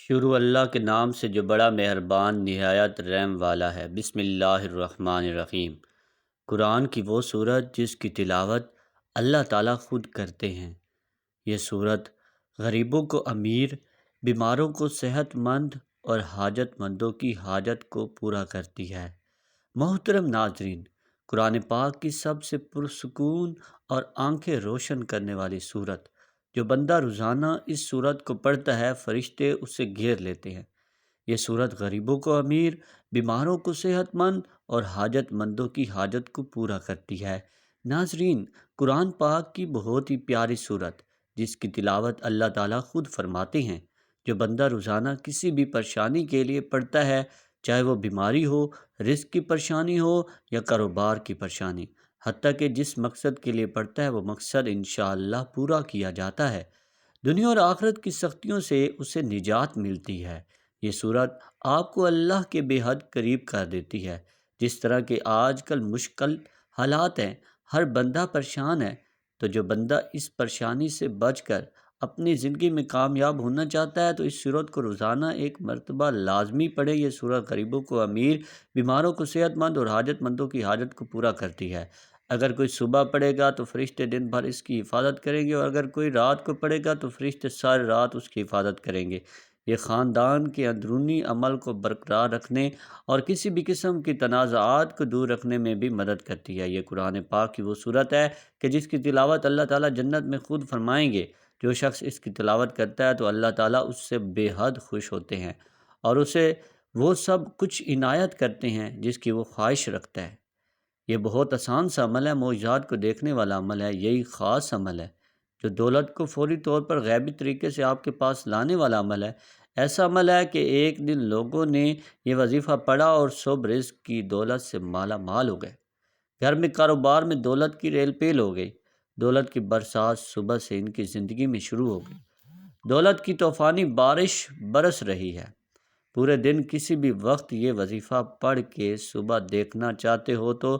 شروع اللہ کے نام سے جو بڑا مہربان نہایت رحم والا ہے۔ بسم اللہ الرحمن الرحیم۔ قرآن کی وہ سورت جس کی تلاوت اللہ تعالیٰ خود کرتے ہیں۔ یہ سورت غریبوں کو امیر، بیماروں کو صحت مند اور حاجت مندوں کی حاجت کو پورا کرتی ہے۔ محترم ناظرین، قرآن پاک کی سب سے پرسکون اور آنکھیں روشن کرنے والی سورت، جو بندہ روزانہ اس سورت کو پڑھتا ہے فرشتے اسے گھیر لیتے ہیں۔ یہ سورت غریبوں کو امیر، بیماروں کو صحت مند اور حاجت مندوں کی حاجت کو پورا کرتی ہے۔ ناظرین، قرآن پاک کی بہت ہی پیاری سورت جس کی تلاوت اللہ تعالیٰ خود فرماتے ہیں، جو بندہ روزانہ کسی بھی پریشانی کے لیے پڑھتا ہے، چاہے وہ بیماری ہو، رزق کی پریشانی ہو یا کاروبار کی پریشانی، حتیٰ کہ جس مقصد کے لیے پڑھتا ہے وہ مقصد انشاءاللہ پورا کیا جاتا ہے۔ دنیا اور آخرت کی سختیوں سے اسے نجات ملتی ہے۔ یہ سورت آپ کو اللہ کے بے حد قریب کر دیتی ہے۔ جس طرح کہ آج کل مشکل حالات ہیں، ہر بندہ پریشان ہے، تو جو بندہ اس پریشانی سے بچ کر اپنی زندگی میں کامیاب ہونا چاہتا ہے تو اس سورت کو روزانہ ایک مرتبہ لازمی پڑھے۔ یہ سورت غریبوں کو امیر، بیماروں کو صحت مند اور حاجت مندوں کی حاجت کو پورا کرتی ہے۔ اگر کوئی صبح پڑھے گا تو فرشتے دن بھر اس کی حفاظت کریں گے، اور اگر کوئی رات کو پڑھے گا تو فرشتے ساری رات اس کی حفاظت کریں گے۔ یہ خاندان کے اندرونی عمل کو برقرار رکھنے اور کسی بھی قسم کی تنازعات کو دور رکھنے میں بھی مدد کرتی ہے۔ یہ قرآن پاک کی وہ سورت ہے کہ جس کی تلاوت اللہ تعالیٰ جنت میں خود فرمائیں گے۔ جو شخص اس کی تلاوت کرتا ہے تو اللہ تعالیٰ اس سے بے حد خوش ہوتے ہیں اور اسے وہ سب کچھ عنایت کرتے ہیں جس کی وہ خواہش رکھتا ہے۔ یہ بہت آسان سا عمل ہے، معجزات کو دیکھنے والا عمل ہے۔ یہی خاص عمل ہے جو دولت کو فوری طور پر غیبی طریقے سے آپ کے پاس لانے والا عمل ہے۔ ایسا عمل ہے کہ ایک دن لوگوں نے یہ وظیفہ پڑھا اور صبح رزق کی دولت سے مالا مال ہو گئے۔ گھر میں کاروبار میں دولت کی ریل پیل ہو گئی۔ دولت کی برسات صبح سے ان کی زندگی میں شروع ہو گئی۔ دولت کی طوفانی بارش برس رہی ہے۔ پورے دن کسی بھی وقت یہ وظیفہ پڑھ کے صبح دیکھنا چاہتے ہو تو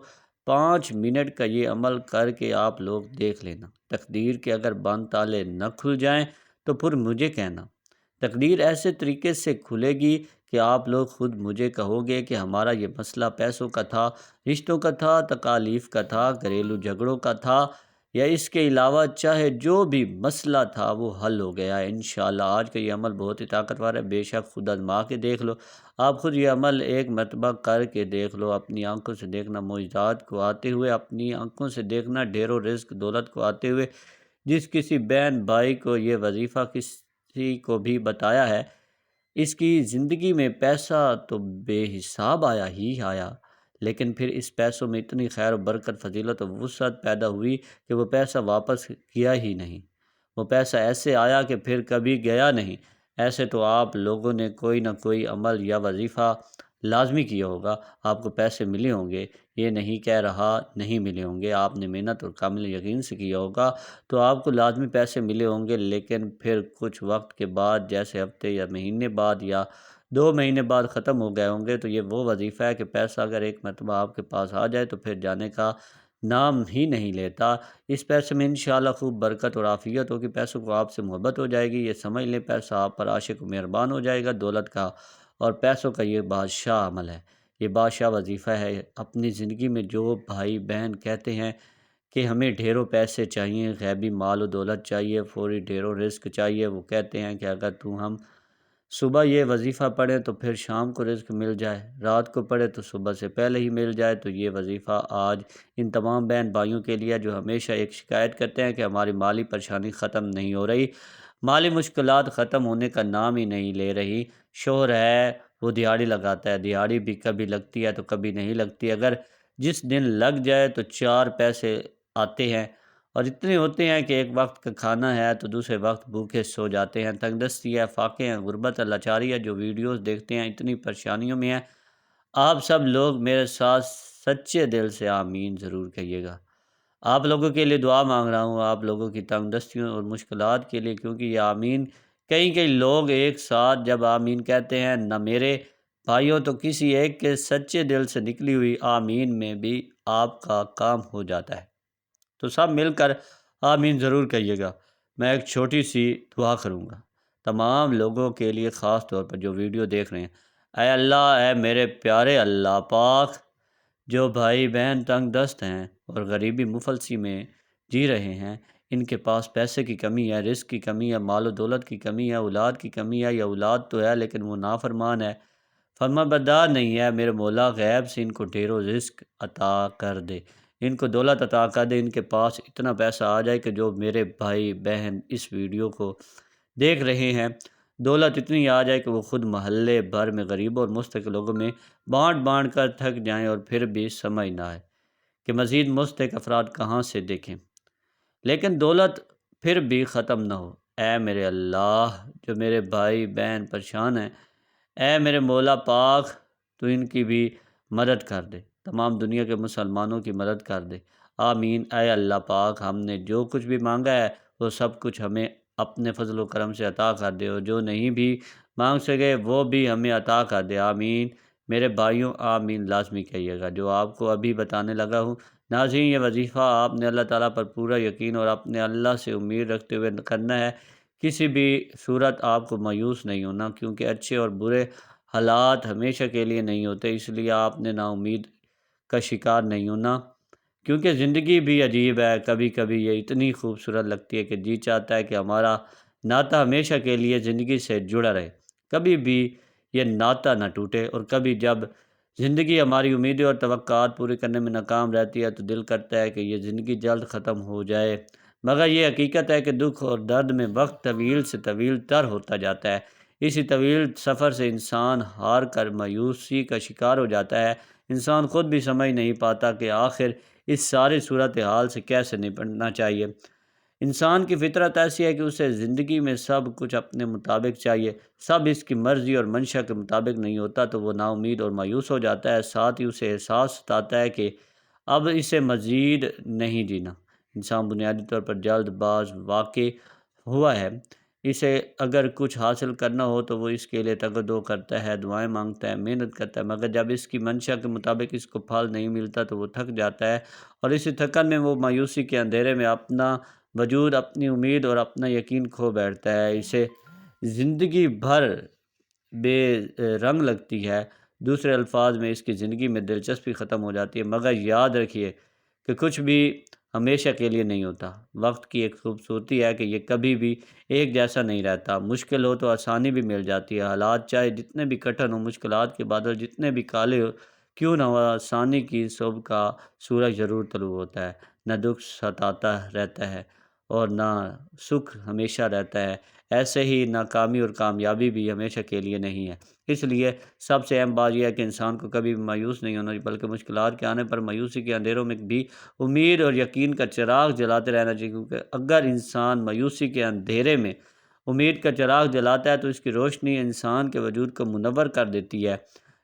5 منٹ کا یہ عمل کر کے آپ لوگ دیکھ لینا۔ تقدیر کے اگر بند تالے نہ کھل جائیں تو پھر مجھے کہنا۔ تقدیر ایسے طریقے سے کھلے گی کہ آپ لوگ خود مجھے کہو گے کہ ہمارا یہ مسئلہ پیسوں کا تھا، رشتوں کا تھا، تکالیف کا تھا، گھریلو جھگڑوں کا تھا، یا اس کے علاوہ چاہے جو بھی مسئلہ تھا وہ حل ہو گیا ہے انشاءاللہ۔ آج کا یہ عمل بہت ہی طاقتور ہے، بے شک خود آزما کے دیکھ لو۔ آپ خود یہ عمل ایک مرتبہ کر کے دیکھ لو، اپنی آنکھوں سے دیکھنا معجزات کو آتے ہوئے، اپنی آنکھوں سے دیکھنا ڈھیروں رزق دولت کو آتے ہوئے۔ جس کسی بہن بھائی کو یہ وظیفہ کسی کو بھی بتایا ہے، اس کی زندگی میں پیسہ تو بے حساب آیا ہی آیا، لیکن پھر اس پیسوں میں اتنی خیر و برکت، فضیلت و وسعت پیدا ہوئی کہ وہ پیسہ واپس کیا ہی نہیں۔ وہ پیسہ ایسے آیا کہ پھر کبھی گیا نہیں۔ ایسے تو آپ لوگوں نے کوئی نہ کوئی عمل یا وظیفہ لازمی کیا ہوگا، آپ کو پیسے ملے ہوں گے۔ یہ نہیں کہہ رہا نہیں ملے ہوں گے، آپ نے محنت اور کامل یقین سے کیا ہوگا تو آپ کو لازمی پیسے ملے ہوں گے، لیکن پھر کچھ وقت کے بعد، جیسے ہفتے یا مہینے بعد یا 2 مہینے بعد ختم ہو گئے ہوں گے۔ تو یہ وہ وظیفہ ہے کہ پیسہ اگر ایک مرتبہ آپ کے پاس آ جائے تو پھر جانے کا نام ہی نہیں لیتا۔ اس پیسے میں انشاءاللہ خوب برکت اور عافیت ہوگی، پیسوں کو آپ سے محبت ہو جائے گی۔ یہ سمجھ لیں پیسہ آپ پر عاشق و مہربان ہو جائے گا۔ دولت کا اور پیسوں کا یہ بادشاہ عمل ہے، یہ بادشاہ وظیفہ ہے۔ اپنی زندگی میں جو بھائی بہن کہتے ہیں کہ ہمیں ڈھیروں پیسے چاہیے، غیبی مال و دولت چاہیے، فوری ڈھیروں رزق چاہیے، وہ کہتے ہیں کہ اگر ہم صبح یہ وظیفہ پڑھیں تو پھر شام کو رزق مل جائے، رات کو پڑھے تو صبح سے پہلے ہی مل جائے۔ تو یہ وظیفہ آج ان تمام بہن بھائیوں کے لیے جو ہمیشہ ایک شکایت کرتے ہیں کہ ہماری مالی پریشانی ختم نہیں ہو رہی، مالی مشکلات ختم ہونے کا نام ہی نہیں لے رہی۔ شوہر ہے وہ دیہاڑی لگاتا ہے، دیہاڑی بھی کبھی لگتی ہے تو کبھی نہیں لگتی، اگر جس دن لگ جائے تو 4 پیسے آتے ہیں، اور اتنے ہوتے ہیں کہ ایک وقت کا کھانا ہے تو دوسرے وقت بھوکے سو جاتے ہیں۔ تنگ دستی ہے، فاقے ہیں، غربت ہے، لاچاری ہے۔ جو ویڈیوز دیکھتے ہیں اتنی پریشانیوں میں ہیں، آپ سب لوگ میرے ساتھ سچے دل سے آمین ضرور کہیے گا۔ آپ لوگوں کے لیے دعا مانگ رہا ہوں، آپ لوگوں کی تنگ دستیوں اور مشکلات کے لیے، کیونکہ یہ آمین کئی لوگ ایک ساتھ جب آمین کہتے ہیں، نہ میرے بھائیوں تو کسی ایک کے سچے دل سے نکلی ہوئی آمین میں بھی آپ کا کام ہو جاتا ہے۔ تو سب مل کر آمین ضرور کہیے گا۔ میں ایک چھوٹی سی دعا کروں گا۔ تمام لوگوں کے لیے خاص طور پر جو ویڈیو دیکھ رہے ہیں، اے اللہ، اے میرے پیارے اللہ پاک، جو بھائی بہن تنگ دست ہیں اور غریبی مفلسی میں جی رہے ہیں، ان کے پاس پیسے کی کمی ہے، رزق کی کمی ہے، مال و دولت کی کمی ہے، اولاد کی کمی ہے، یا اولاد تو ہے لیکن وہ نافرمان ہے، فرما بردار نہیں ہے، میرے مولا غیب سے ان کو ڈھیر و رزق عطا کر دے، ان کو دولت عطا کر دے، ان کے پاس اتنا پیسہ آ جائے کہ جو میرے بھائی بہن اس ویڈیو کو دیکھ رہے ہیں، دولت اتنی آ جائے کہ وہ خود محلے بھر میں غریبوں اور مستحق لوگوں میں بانٹ بانٹ کر تھک جائیں اور پھر بھی سمجھ نہ آئے کہ مزید مستحق افراد کہاں سے دیکھیں، لیکن دولت پھر بھی ختم نہ ہو۔ اے میرے اللہ، جو میرے بھائی بہن پریشان ہیں، اے میرے مولا پاک، تو ان کی بھی مدد کر دے، تمام دنیا کے مسلمانوں کی مدد کر دے، آمین۔ اے اللہ پاک، ہم نے جو کچھ بھی مانگا ہے وہ سب کچھ ہمیں اپنے فضل و کرم سے عطا کر دے، اور جو نہیں بھی مانگ سکے وہ بھی ہمیں عطا کر دے، آمین۔ میرے بھائیوں، آمین لازمی کہیے گا، جو آپ کو ابھی بتانے لگا ہوں۔ ناظرین، یہ وظیفہ آپ نے اللہ تعالیٰ پر پورا یقین اور اپنے اللہ سے امید رکھتے ہوئے کرنا ہے، کسی بھی صورت آپ کو مایوس نہیں ہونا، کیونکہ اچھے اور برے حالات ہمیشہ کے لیے نہیں ہوتے، اس لیے آپ نے نا امید کا شکار نہیں ہونا، کیونکہ زندگی بھی عجیب ہے، کبھی کبھی یہ اتنی خوبصورت لگتی ہے کہ جی چاہتا ہے کہ ہمارا ناطہ ہمیشہ کے لیے زندگی سے جڑا رہے، کبھی بھی یہ ناطہ نہ ٹوٹے، اور کبھی جب زندگی ہماری امیدیں اور توقعات پوری کرنے میں ناکام رہتی ہے تو دل کرتا ہے کہ یہ زندگی جلد ختم ہو جائے، مگر یہ حقیقت ہے کہ دکھ اور درد میں وقت طویل سے طویل تر ہوتا جاتا ہے، اسی طویل سفر سے انسان ہار کر مایوسی کا شکار ہو جاتا ہے، انسان خود بھی سمجھ نہیں پاتا کہ آخر اس ساری صورتحال سے کیسے نپٹنا چاہیے۔ انسان کی فطرت ایسی ہے کہ اسے زندگی میں سب کچھ اپنے مطابق چاہیے، سب اس کی مرضی اور منشا کے مطابق نہیں ہوتا تو وہ نا امید اور مایوس ہو جاتا ہے، ساتھ ہی اسے احساس ستاتا ہے کہ اب اسے مزید نہیں جینا۔ انسان بنیادی طور پر جلد باز واقع ہوا ہے، اسے اگر کچھ حاصل کرنا ہو تو وہ اس کے لیے تگ و دو کرتا ہے، دعائیں مانگتا ہے، محنت کرتا ہے، مگر جب اس کی منشا کے مطابق اس کو پھل نہیں ملتا تو وہ تھک جاتا ہے، اور اسی تھکن میں وہ مایوسی کے اندھیرے میں اپنا وجود، اپنی امید اور اپنا یقین کھو بیٹھتا ہے، اسے زندگی بھر بے رنگ لگتی ہے، دوسرے الفاظ میں اس کی زندگی میں دلچسپی ختم ہو جاتی ہے، مگر یاد رکھیے کہ کچھ بھی ہمیشہ کے لیے نہیں ہوتا، وقت کی ایک خوبصورتی ہے کہ یہ کبھی بھی ایک جیسا نہیں رہتا، مشکل ہو تو آسانی بھی مل جاتی ہے، حالات چاہے جتنے بھی کٹھن ہو، مشکلات کے بادل جتنے بھی کالے ہو کیوں نہ ہو، آسانی کی صبح کا سورج ضرور طلوع ہوتا ہے، نہ دکھ ستاتا رہتا ہے اور نہ سکھ ہمیشہ رہتا ہے، ایسے ہی ناکامی اور کامیابی بھی ہمیشہ کے لیے نہیں ہے، اس لیے سب سے اہم بات یہ ہے کہ انسان کو کبھی بھی مایوس نہیں ہونا چاہیے، بلکہ مشکلات کے آنے پر مایوسی کے اندھیروں میں بھی امید اور یقین کا چراغ جلاتے رہنا چاہیے، کیونکہ اگر انسان مایوسی کے اندھیرے میں امید کا چراغ جلاتا ہے تو اس کی روشنی انسان کے وجود کو منور کر دیتی ہے،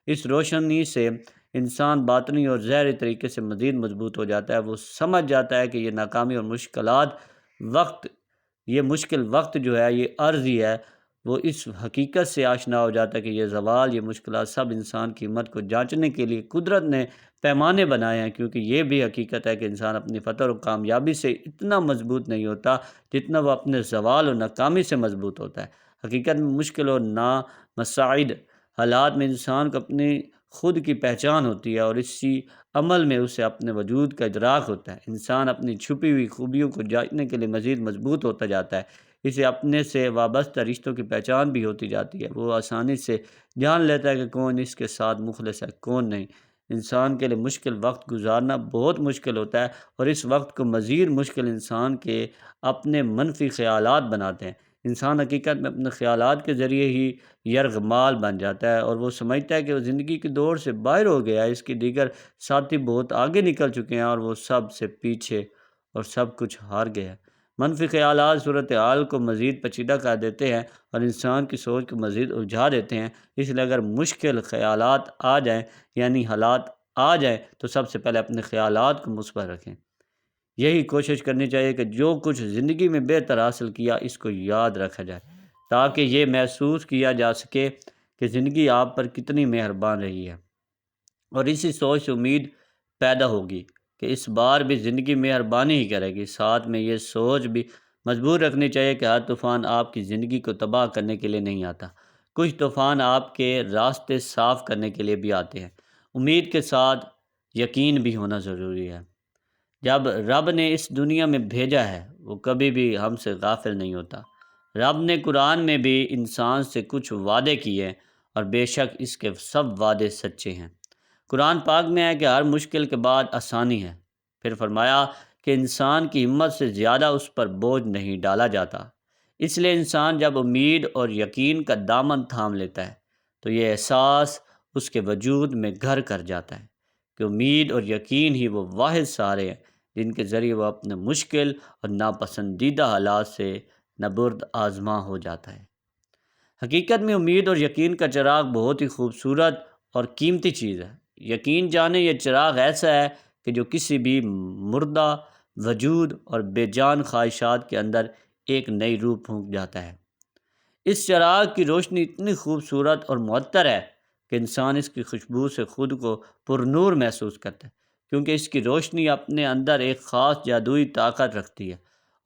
اس روشنی سے انسان باطنی اور ظاہری طریقے سے مزید مضبوط ہو جاتا ہے، وہ سمجھ جاتا ہے کہ یہ ناکامی اور مشکل وقت جو ہے یہ عارضی ہے، وہ اس حقیقت سے آشنا ہو جاتا ہے کہ یہ زوال، یہ مشکلات سب انسان کی ہمت کو جانچنے کے لیے قدرت نے پیمانے بنائے ہیں، کیونکہ یہ بھی حقیقت ہے کہ انسان اپنی فتح اور کامیابی سے اتنا مضبوط نہیں ہوتا جتنا وہ اپنے زوال اور ناکامی سے مضبوط ہوتا ہے، حقیقت میں مشکل اور نامساعد حالات میں انسان کو اپنی خود کی پہچان ہوتی ہے، اور اسی عمل میں اسے اپنے وجود کا ادراک ہوتا ہے، انسان اپنی چھپی ہوئی خوبیوں کو جانچنے کے لیے مزید مضبوط ہوتا جاتا ہے، اسے اپنے سے وابستہ رشتوں کی پہچان بھی ہوتی جاتی ہے، وہ آسانی سے جان لیتا ہے کہ کون اس کے ساتھ مخلص ہے، کون نہیں۔ انسان کے لیے مشکل وقت گزارنا بہت مشکل ہوتا ہے، اور اس وقت کو مزید مشکل انسان کے اپنے منفی خیالات بناتے ہیں، انسان حقیقت میں اپنے خیالات کے ذریعے ہی یرغمال بن جاتا ہے، اور وہ سمجھتا ہے کہ وہ زندگی کی دوڑ سے باہر ہو گیا ہے، اس کے دیگر ساتھی بہت آگے نکل چکے ہیں اور وہ سب سے پیچھے اور سب کچھ ہار گیا ہے۔ منفی خیالات صورتحال کو مزید پیچیدہ کر دیتے ہیں اور انسان کی سوچ کو مزید الجھا دیتے ہیں، اس لیے اگر مشکل خیالات آ جائیں، یعنی حالات آ جائیں، تو سب سے پہلے اپنے خیالات کو مثبت رکھیں، یہی کوشش کرنی چاہیے کہ جو کچھ زندگی میں بہتر حاصل کیا اس کو یاد رکھا جائے، تاکہ یہ محسوس کیا جا سکے کہ زندگی آپ پر کتنی مہربان رہی ہے، اور اسی سوچ سے امید پیدا ہوگی کہ اس بار بھی زندگی مہربانی ہی کرے گی، ساتھ میں یہ سوچ بھی مجبور رکھنی چاہیے کہ ہر طوفان آپ کی زندگی کو تباہ کرنے کے لیے نہیں آتا۔ کچھ طوفان آپ کے راستے صاف کرنے کے لیے بھی آتے ہیں۔ امید کے ساتھ یقین بھی ہونا ضروری ہے۔ جب رب نے اس دنیا میں بھیجا ہے وہ کبھی بھی ہم سے غافل نہیں ہوتا۔ رب نے قرآن میں بھی انسان سے کچھ وعدے کیے اور بے شک اس کے سب وعدے سچے ہیں۔ قرآن پاک میں ہے کہ ہر مشکل کے بعد آسانی ہے۔ پھر فرمایا کہ انسان کی ہمت سے زیادہ اس پر بوجھ نہیں ڈالا جاتا۔ اس لیے انسان جب امید اور یقین کا دامن تھام لیتا ہے تو یہ احساس اس کے وجود میں گھر کر جاتا ہے کہ امید اور یقین ہی وہ واحد سہارے ہیں جن کے ذریعے وہ اپنے مشکل اور ناپسندیدہ حالات سے نبرد آزما ہو جاتا ہے۔ حقیقت میں امید اور یقین کا چراغ بہت ہی خوبصورت اور قیمتی چیز ہے۔ یقین جانے یہ چراغ ایسا ہے کہ جو کسی بھی مردہ وجود اور بے جان خواہشات کے اندر ایک نئی روح پھونک جاتا ہے۔ اس چراغ کی روشنی اتنی خوبصورت اور معطر ہے کہ انسان اس کی خوشبو سے خود کو پر نور محسوس کرتا ہے، کیونکہ اس کی روشنی اپنے اندر ایک خاص جادوئی طاقت رکھتی ہے،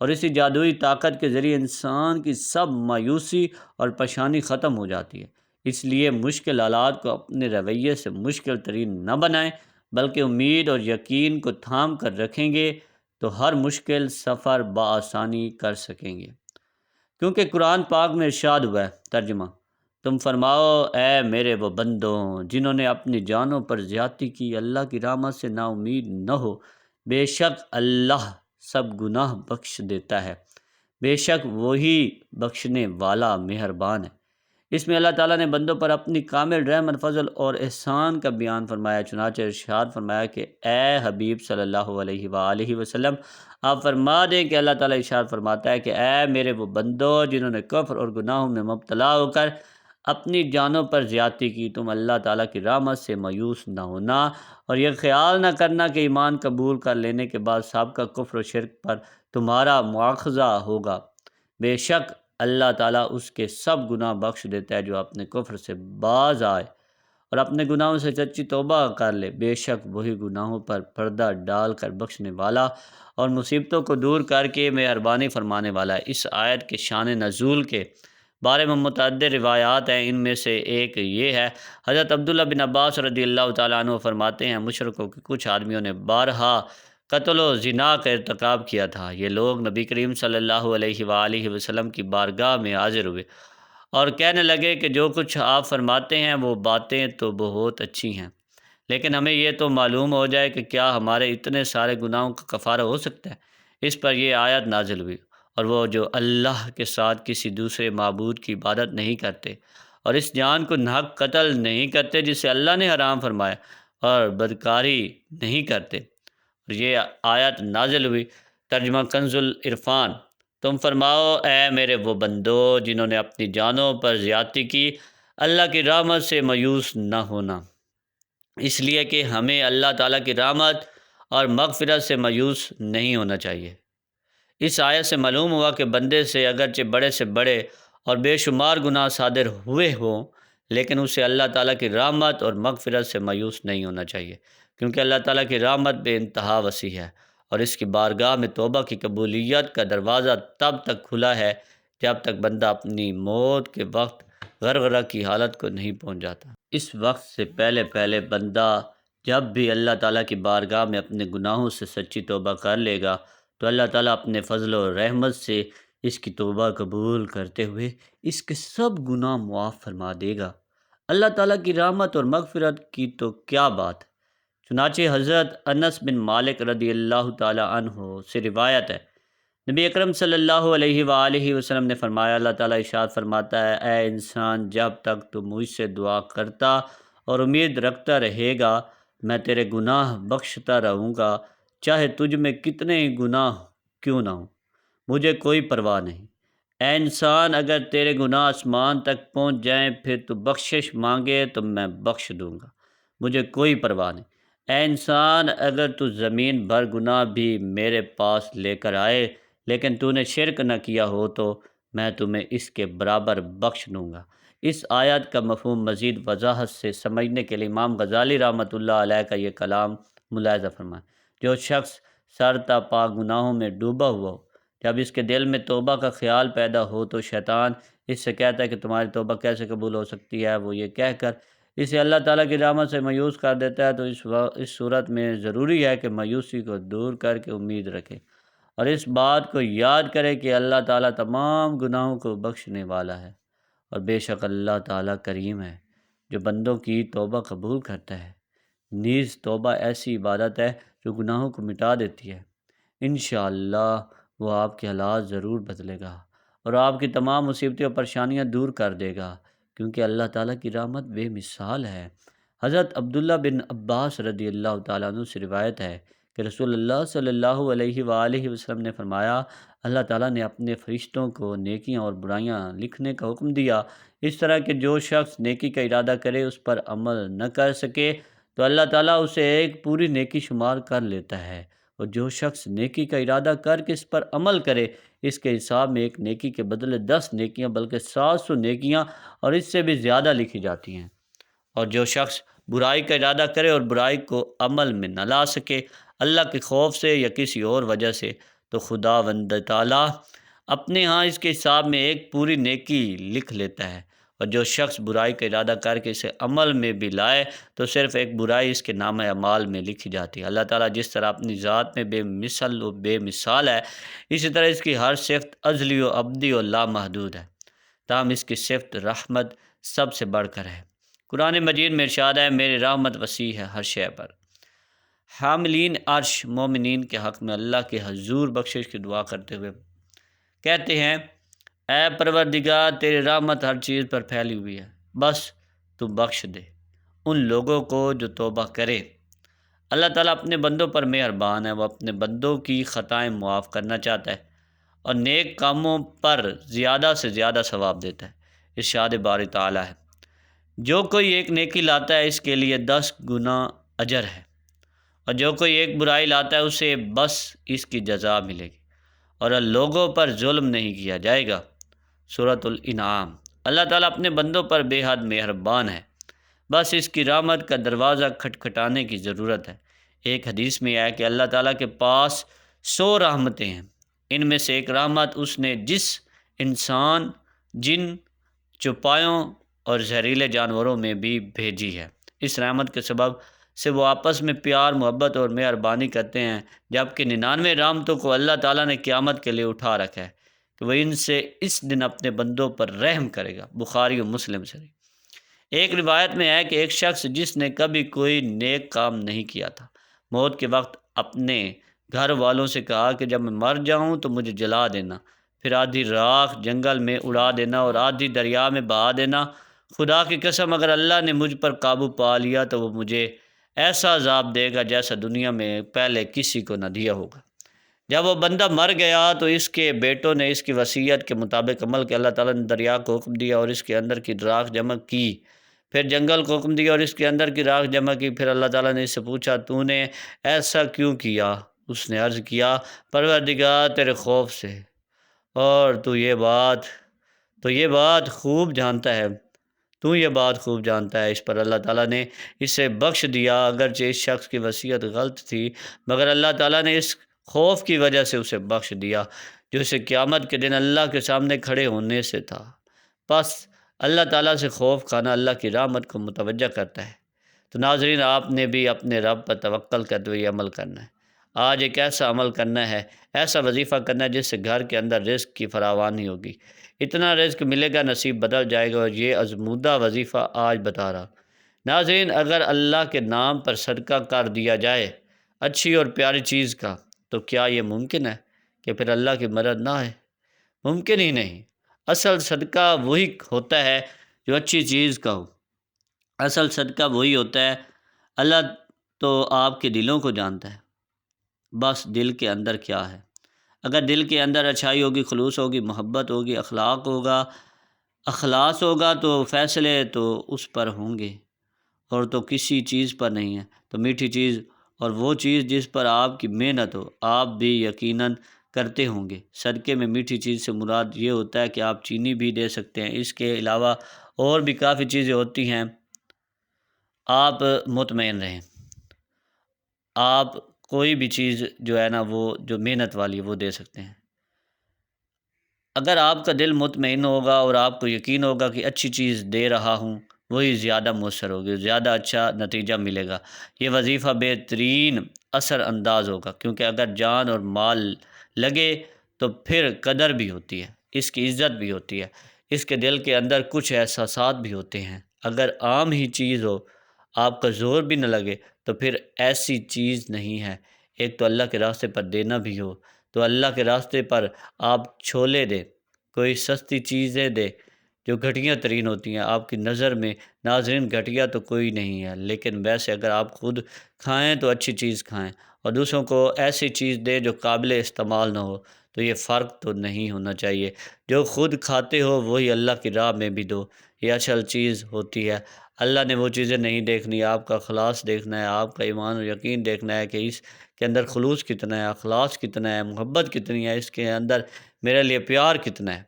اور اسی جادوئی طاقت کے ذریعے انسان کی سب مایوسی اور پریشانی ختم ہو جاتی ہے۔ اس لیے مشکل حالات کو اپنے رویے سے مشکل ترین نہ بنائیں، بلکہ امید اور یقین کو تھام کر رکھیں گے تو ہر مشکل سفر بآسانی کر سکیں گے۔ کیونکہ قرآن پاک میں ارشاد ہوا ہے، ترجمہ: تم فرماؤ اے میرے وہ بندوں جنہوں نے اپنی جانوں پر زیادتی کی، اللہ کی رحمت سے نا امید نہ ہو، بے شک اللہ سب گناہ بخش دیتا ہے، بے شک وہی بخشنے والا مہربان ہے۔ اس میں اللہ تعالیٰ نے بندوں پر اپنی کامل رحمت، فضل اور احسان کا بیان فرمایا۔ چنانچہ ارشاد فرمایا کہ اے حبیب صلی اللہ علیہ وآلہ وسلم، آپ فرما دیں کہ اللہ تعالیٰ ارشاد فرماتا ہے کہ اے میرے وہ بندو جنہوں نے کفر اور گناہوں میں مبتلا ہو کر اپنی جانوں پر زیادتی کی، تم اللہ تعالیٰ کی رحمت سے مایوس نہ ہونا اور یہ خیال نہ کرنا کہ ایمان قبول کر لینے کے بعد سابقہ کفر و شرک پر تمہارا مواخذہ ہوگا۔ بے شک اللہ تعالیٰ اس کے سب گناہ بخش دیتا ہے جو اپنے کفر سے باز آئے اور اپنے گناہوں سے سچی توبہ کر لے، بے شک وہی گناہوں پر پردہ ڈال کر بخشنے والا اور مصیبتوں کو دور کر کے مہربانی فرمانے والا ہے۔ اس آیت کے شان نزول کے بارے میں متعدد روایات ہیں۔ ان میں سے ایک یہ ہے، حضرت عبداللہ بن عباس رضی اللہ تعالیٰ عنہ فرماتے ہیں، مشرکوں کے کچھ آدمیوں نے بارہا قتل و زنا کا ارتکاب کیا تھا۔ یہ لوگ نبی کریم صلی اللہ علیہ وآلہ وسلم کی بارگاہ میں حاضر ہوئے اور کہنے لگے کہ جو کچھ آپ فرماتے ہیں وہ باتیں تو بہت اچھی ہیں، لیکن ہمیں یہ تو معلوم ہو جائے کہ کیا ہمارے اتنے سارے گناہوں کا کفارہ ہو سکتا ہے۔ اس پر یہ آیت نازل ہوئی، اور وہ جو اللہ کے ساتھ کسی دوسرے معبود کی عبادت نہیں کرتے اور اس جان کو ناحق قتل نہیں کرتے جسے اللہ نے حرام فرمایا اور بدکاری نہیں کرتے۔ اور یہ آیت نازل ہوئی، ترجمہ کنز العرفان: تم فرماؤ اے میرے وہ بندو جنہوں نے اپنی جانوں پر زیادتی کی، اللہ کی رحمت سے مایوس نہ ہونا، اس لیے کہ ہمیں اللہ تعالیٰ کی رحمت اور مغفرت سے مایوس نہیں ہونا چاہیے۔ اس آیت سے معلوم ہوا کہ بندے سے اگرچہ بڑے سے بڑے اور بے شمار گناہ صادر ہوئے ہوں، لیکن اسے اللہ تعالیٰ کی رحمت اور مغفرت سے مایوس نہیں ہونا چاہیے، کیونکہ اللہ تعالیٰ کی رحمت بے انتہا وسیع ہے اور اس کی بارگاہ میں توبہ کی قبولیت کا دروازہ تب تک کھلا ہے جب تک بندہ اپنی موت کے وقت غرغرہ کی حالت کو نہیں پہنچ جاتا۔ اس وقت سے پہلے پہلے بندہ جب بھی اللہ تعالیٰ کی بارگاہ میں اپنے گناہوں سے سچی توبہ کر لے گا تو اللہ تعالیٰ اپنے فضل و رحمت سے اس کی توبہ قبول کرتے ہوئے اس کے سب گناہ معاف فرما دے گا۔ اللہ تعالیٰ کی رحمت اور مغفرت کی تو کیا بات ہے۔ چنانچہ حضرت انس بن مالک رضی اللہ تعالیٰ عنہ سے روایت ہے، نبی اکرم صلی اللہ علیہ وآلہ وسلم نے فرمایا، اللہ تعالیٰ ارشاد فرماتا ہے، اے انسان، جب تک تو مجھ سے دعا کرتا اور امید رکھتا رہے گا میں تیرے گناہ بخشتا رہوں گا، چاہے تجھ میں کتنے ہی گناہ کیوں نہ ہوں، مجھے کوئی پرواہ نہیں۔ اے انسان، اگر تیرے گناہ آسمان تک پہنچ جائیں پھر تو بخشش مانگے تو میں بخش دوں گا، مجھے کوئی پرواہ نہیں۔ اے انسان، اگر تو زمین بھر گناہ بھی میرے پاس لے کر آئے لیکن تو نے شرک نہ کیا ہو تو میں تمہیں اس کے برابر بخش دوں گا۔ اس آیت کا مفہوم مزید وضاحت سے سمجھنے کے لیے امام غزالی رحمۃ اللہ علیہ کا یہ کلام ملاحظہ فرمائیں، جو شخص سر تا پا گناہوں میں ڈوبا ہوا ہو، جب اس کے دل میں توبہ کا خیال پیدا ہو تو شیطان اس سے کہتا ہے کہ تمہاری توبہ کیسے قبول ہو سکتی ہے، وہ یہ کہہ کر اسے اللہ تعالیٰ کی رحمت سے مایوس کر دیتا ہے۔ تو اس صورت میں ضروری ہے کہ مایوسی کو دور کر کے امید رکھے اور اس بات کو یاد کرے کہ اللہ تعالیٰ تمام گناہوں کو بخشنے والا ہے، اور بے شک اللہ تعالیٰ کریم ہے جو بندوں کی توبہ قبول کرتا ہے۔ نیز توبہ ایسی عبادت ہے جو گناہوں کو مٹا دیتی ہے۔ انشاءاللہ وہ آپ کے حالات ضرور بدلے گا اور آپ کی تمام مصیبتیں اور پریشانیاں دور کر دے گا، کیونکہ اللہ تعالیٰ کی رحمت بے مثال ہے۔ حضرت عبداللہ بن عباس رضی اللہ تعالیٰ عنہ سے روایت ہے کہ رسول اللہ صلی اللہ علیہ وآلہ وسلم نے فرمایا، اللہ تعالیٰ نے اپنے فرشتوں کو نیکیاں اور برائیاں لکھنے کا حکم دیا، اس طرح کہ جو شخص نیکی کا ارادہ کرے اس پر عمل نہ کر سکے تو اللہ تعالیٰ اسے ایک پوری نیکی شمار کر لیتا ہے، اور جو شخص نیکی کا ارادہ کر کے اس پر عمل کرے اس کے حساب میں ایک نیکی کے بدلے 10 نیکیاں بلکہ 700 نیکیاں اور اس سے بھی زیادہ لکھی جاتی ہیں۔ اور جو شخص برائی کا ارادہ کرے اور برائی کو عمل میں نہ لا سکے اللہ کے خوف سے یا کسی اور وجہ سے، تو خداوند تعالیٰ اپنے ہاں اس کے حساب میں ایک پوری نیکی لکھ لیتا ہے، اور جو شخص برائی کا ارادہ کر کے اسے عمل میں بھی لائے تو صرف ایک برائی اس کے نامہ اعمال میں لکھی جاتی ہے۔ اللہ تعالیٰ جس طرح اپنی ذات میں بے مثل و بے مثال ہے، اسی طرح اس کی ہر صفت ازلی و ابدی و لامحدود ہے، تاہم اس کی صفت رحمت سب سے بڑھ کر ہے۔ قرآن مجید میں ارشاد ہے، میری رحمت وسیع ہے ہر شے پر۔ حاملین عرش مومنین کے حق میں اللہ کے حضور بخشش کی دعا کرتے ہوئے کہتے ہیں، اے پروردگار تیری رحمت ہر چیز پر پھیلی ہوئی ہے، بس تو بخش دے ان لوگوں کو جو توبہ کرے۔ اللہ تعالیٰ اپنے بندوں پر مہربان ہے، وہ اپنے بندوں کی خطائیں معاف کرنا چاہتا ہے اور نیک کاموں پر زیادہ سے زیادہ ثواب دیتا ہے۔ ارشاد باری تعالیٰ ہے، جو کوئی ایک نیکی لاتا ہے اس کے لیے 10 گنا اجر ہے، اور جو کوئی ایک برائی لاتا ہے اسے بس اس کی جزا ملے گی، اور لوگوں پر ظلم نہیں کیا جائے گا۔ سورۃ الانعام۔ اللہ تعالیٰ اپنے بندوں پر بے حد مہربان ہے، بس اس کی رحمت کا دروازہ کھٹکھٹانے کی ضرورت ہے۔ ایک حدیث میں ہے کہ اللہ تعالیٰ کے پاس 100 رحمتیں ہیں، ان میں سے ایک رحمت اس نے جس انسان، جن، چوپایوں اور زہریلے جانوروں میں بھی بھیجی ہے، اس رحمت کے سبب سے وہ آپس میں پیار، محبت اور مہربانی کرتے ہیں، جبکہ 99 رحمتوں کو اللہ تعالیٰ نے قیامت کے لیے اٹھا رکھا ہے کہ وہ ان سے اس دن اپنے بندوں پر رحم کرے گا۔ بخاری و مسلم سے۔ ایک روایت میں ہے کہ ایک شخص جس نے کبھی کوئی نیک کام نہیں کیا تھا، موت کے وقت اپنے گھر والوں سے کہا کہ جب میں مر جاؤں تو مجھے جلا دینا، پھر آدھی راکھ جنگل میں اڑا دینا اور آدھی دریا میں بہا دینا۔ خدا کی قسم اگر اللہ نے مجھ پر قابو پا لیا تو وہ مجھے ایسا عذاب دے گا جیسا دنیا میں پہلے کسی کو نہ دیا ہوگا۔ جب وہ بندہ مر گیا تو اس کے بیٹوں نے اس کی وصیت کے مطابق عمل کیا۔ اللہ تعالیٰ نے دریا کو حکم دیا اور اس کے اندر کی راکھ جمع کی، پھر جنگل کو حکم دیا اور اس کے اندر کی راکھ جمع کی۔ پھر اللہ تعالیٰ نے اس سے پوچھا، تو نے ایسا کیوں کیا؟ اس نے عرض کیا، پروردگار تیرے خوف سے، اور تو یہ بات خوب جانتا ہے۔ اس پر اللہ تعالیٰ نے اسے بخش دیا، اگرچہ اس شخص کی وصیت غلط تھی، مگر اللہ تعالیٰ نے اس خوف کی وجہ سے اسے بخش دیا جو اسے قیامت کے دن اللہ کے سامنے کھڑے ہونے سے تھا۔ بس اللہ تعالیٰ سے خوف کھانا اللہ کی رحمت کو متوجہ کرتا ہے۔ تو ناظرین، آپ نے بھی اپنے رب پر توکل کرتے ہوئے عمل کرنا ہے۔ آج ایک ایسا عمل کرنا ہے، ایسا وظیفہ کرنا ہے جس سے گھر کے اندر رزق کی فراوانی ہوگی، اتنا رزق ملے گا نصیب بدل جائے گا، اور یہ ازمودہ وظیفہ آج بتا رہا۔ ناظرین، اگر اللہ کے نام پر صدقہ کر دیا جائے اچھی اور پیاری چیز کا، تو کیا یہ ممکن ہے کہ پھر اللہ کی مدد نہ آئے؟ ممکن ہی نہیں۔ اصل صدقہ وہی ہوتا ہے جو اچھی چیز کا ہو، اصل صدقہ وہی ہوتا ہے۔ اللہ تو آپ کے دلوں کو جانتا ہے، بس دل کے اندر کیا ہے۔ اگر دل کے اندر اچھائی ہوگی، خلوص ہوگی، محبت ہوگی، اخلاص ہوگا تو فیصلے تو اس پر ہوں گے، اور تو کسی چیز پر نہیں ہے۔ تو میٹھی چیز اور وہ چیز جس پر آپ کی محنت ہو، آپ بھی یقیناً کرتے ہوں گے۔ صدقے میں میٹھی چیز سے مراد یہ ہوتا ہے کہ آپ چینی بھی دے سکتے ہیں، اس کے علاوہ اور بھی کافی چیزیں ہوتی ہیں۔ آپ مطمئن رہیں، آپ کوئی بھی چیز جو ہے نا، وہ جو محنت والی ہے وہ دے سکتے ہیں۔ اگر آپ کا دل مطمئن ہوگا اور آپ کو یقین ہوگا کہ اچھی چیز دے رہا ہوں، وہی زیادہ مؤثر ہوگی، زیادہ اچھا نتیجہ ملے گا، یہ وظیفہ بہترین اثر انداز ہوگا، کیونکہ اگر جان اور مال لگے تو پھر قدر بھی ہوتی ہے، اس کی عزت بھی ہوتی ہے، اس کے دل کے اندر کچھ احساسات بھی ہوتے ہیں۔ اگر عام ہی چیز ہو، آپ کا زور بھی نہ لگے، تو پھر ایسی چیز نہیں ہے۔ ایک تو اللہ کے راستے پر دینا بھی ہو، تو اللہ کے راستے پر آپ چھولے دیں، کوئی سستی چیزیں دیں جو گھٹیا ترین ہوتی ہیں آپ کی نظر میں۔ ناظرین، گھٹیا تو کوئی نہیں ہے، لیکن ویسے اگر آپ خود کھائیں تو اچھی چیز کھائیں، اور دوسروں کو ایسی چیز دیں جو قابل استعمال نہ ہو، تو یہ فرق تو نہیں ہونا چاہیے۔ جو خود کھاتے ہو وہی اللہ کی راہ میں بھی دو، یہ اصل چیز ہوتی ہے۔ اللہ نے وہ چیزیں نہیں دیکھنی، آپ کا اخلاص دیکھنا ہے، آپ کا ایمان اور یقین دیکھنا ہے کہ اس کے اندر خلوص کتنا ہے، اخلاص کتنا ہے، محبت کتنی ہے، اس کے اندر میرے لیے پیار کتنا ہے۔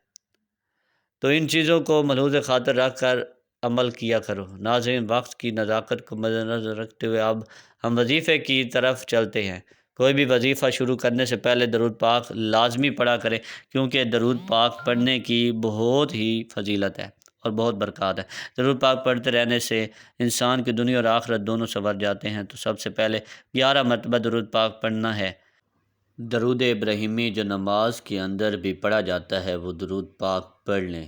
تو ان چیزوں کو ملحوظ خاطر رکھ کر عمل کیا کرو۔ ناظرین، وقت کی نزاکت کو مد نظر رکھتے ہوئے اب ہم وظیفے کی طرف چلتے ہیں۔ کوئی بھی وظیفہ شروع کرنے سے پہلے درود پاک لازمی پڑھا کریں، کیونکہ درود پاک پڑھنے کی بہت ہی فضیلت ہے اور بہت برکات ہے۔ درود پاک پڑھتے رہنے سے انسان کی دنیا اور آخرت دونوں سنور جاتے ہیں۔ تو سب سے پہلے 11 مرتبہ درود پاک پڑھنا ہے۔ درود ابراہیمی جو نماز کے اندر بھی پڑھا جاتا ہے، وہ درود پاک پڑھ لیں۔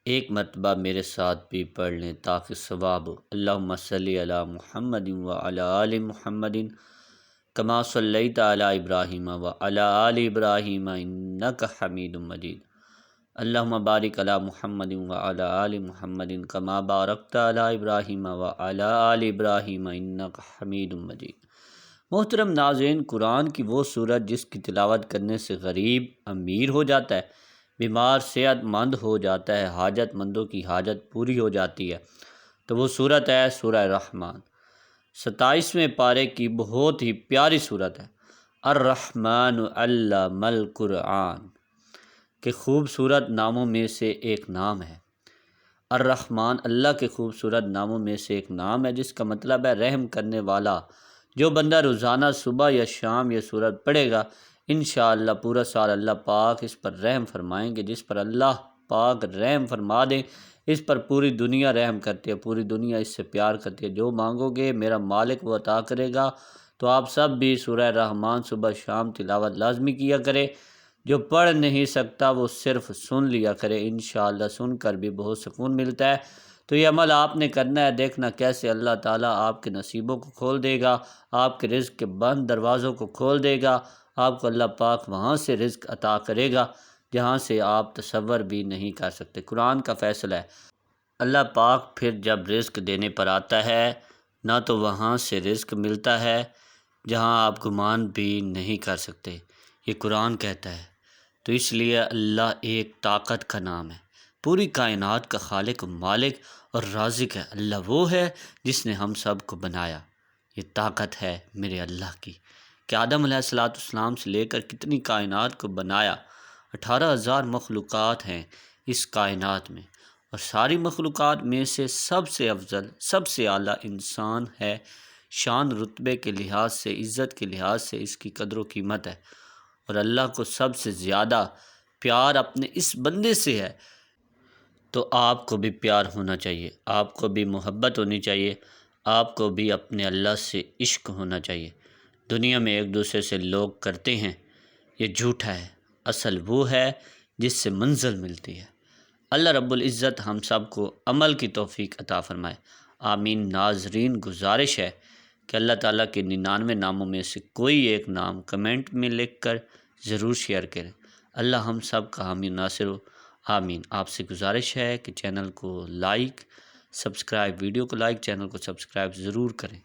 ایک مرتبہ میرے ساتھ بھی پڑھ لیں تاکہ ثواب ہو۔ اللہم صلی علی محمد وعلی آل محمد کما صلیت علی ابراہیم وعلی آل ابراہیم انک حمید مجید۔ اللہم بارک علی محمد وعلی آل محمد کما بارکت علی ابراہیم وعلی آل ابراہیم انک حمید مجید۔ محترم ناظرین، قرآن کی وہ سورت جس کی تلاوت کرنے سے غریب امیر ہو جاتا ہے، بیمار صحت مند ہو جاتا ہے، حاجت مندوں کی حاجت پوری ہو جاتی ہے، تو وہ سورت ہے سورہ رحمان۔ 27ویں پارے کی بہت ہی پیاری سورت ہے۔ الرحمن علم القرآن کے خوبصورت ناموں میں سے ایک نام ہے۔ الرحمن اللہ کے خوبصورت ناموں میں سے ایک نام ہے، جس کا مطلب ہے رحم کرنے والا۔ جو بندہ روزانہ صبح یا شام یہ سورت پڑھے گا، انشاءاللہ پورا سال اللہ پاک اس پر رحم فرمائیں گے۔ جس پر اللہ پاک رحم فرما دیں، اس پر پوری دنیا رحم کرتی ہے، پوری دنیا اس سے پیار کرتی ہے۔ جو مانگو گے میرا مالک وہ عطا کرے گا۔ تو آپ سب بھی سورہ رحمان صبح شام تلاوت لازمی کیا کرے۔ جو پڑھ نہیں سکتا وہ صرف سن لیا کرے، انشاءاللہ سن کر بھی بہت سکون ملتا ہے۔ تو یہ عمل آپ نے کرنا ہے، دیکھنا کیسے اللہ تعالیٰ آپ کے نصیبوں کو کھول دے گا، آپ کے رزق کے بند دروازوں کو کھول دے گا۔ آپ کو اللہ پاک وہاں سے رزق عطا کرے گا جہاں سے آپ تصور بھی نہیں کر سکتے۔ قرآن کا فیصلہ ہے، اللہ پاک پھر جب رزق دینے پر آتا ہے، نہ تو وہاں سے رزق ملتا ہے جہاں آپ گمان بھی نہیں کر سکتے، یہ قرآن کہتا ہے۔ تو اس لیے اللہ ایک طاقت کا نام ہے، پوری کائنات کا خالق و مالک اور رازق ہے۔ اللہ وہ ہے جس نے ہم سب کو بنایا، یہ طاقت ہے میرے اللہ کی کہ آدم علیہ السلام سے لے کر کتنی کائنات کو بنایا۔ 18,000 مخلوقات ہیں اس کائنات میں، اور ساری مخلوقات میں سے سب سے افضل، سب سے اعلیٰ انسان ہے۔ شان رتبے کے لحاظ سے، عزت کے لحاظ سے اس کی قدر و قیمت ہے، اور اللہ کو سب سے زیادہ پیار اپنے اس بندے سے ہے۔ تو آپ کو بھی پیار ہونا چاہیے، آپ کو بھی محبت ہونی چاہیے، آپ کو بھی اپنے اللہ سے عشق ہونا چاہیے۔ دنیا میں ایک دوسرے سے لوگ کرتے ہیں، یہ جھوٹا ہے، اصل وہ ہے جس سے منزل ملتی ہے۔ اللہ رب العزت ہم سب کو عمل کی توفیق عطا فرمائے، آمین۔ ناظرین، گزارش ہے کہ اللہ تعالیٰ کے 99 ناموں میں سے کوئی ایک نام کمنٹ میں لکھ کر ضرور شیئر کریں۔ اللہ ہم سب کا حامی ناصر ہو، آمین۔ آپ سے گزارش ہے کہ چینل کو لائک، سبسکرائب، ویڈیو کو لائک، چینل کو سبسکرائب ضرور کریں۔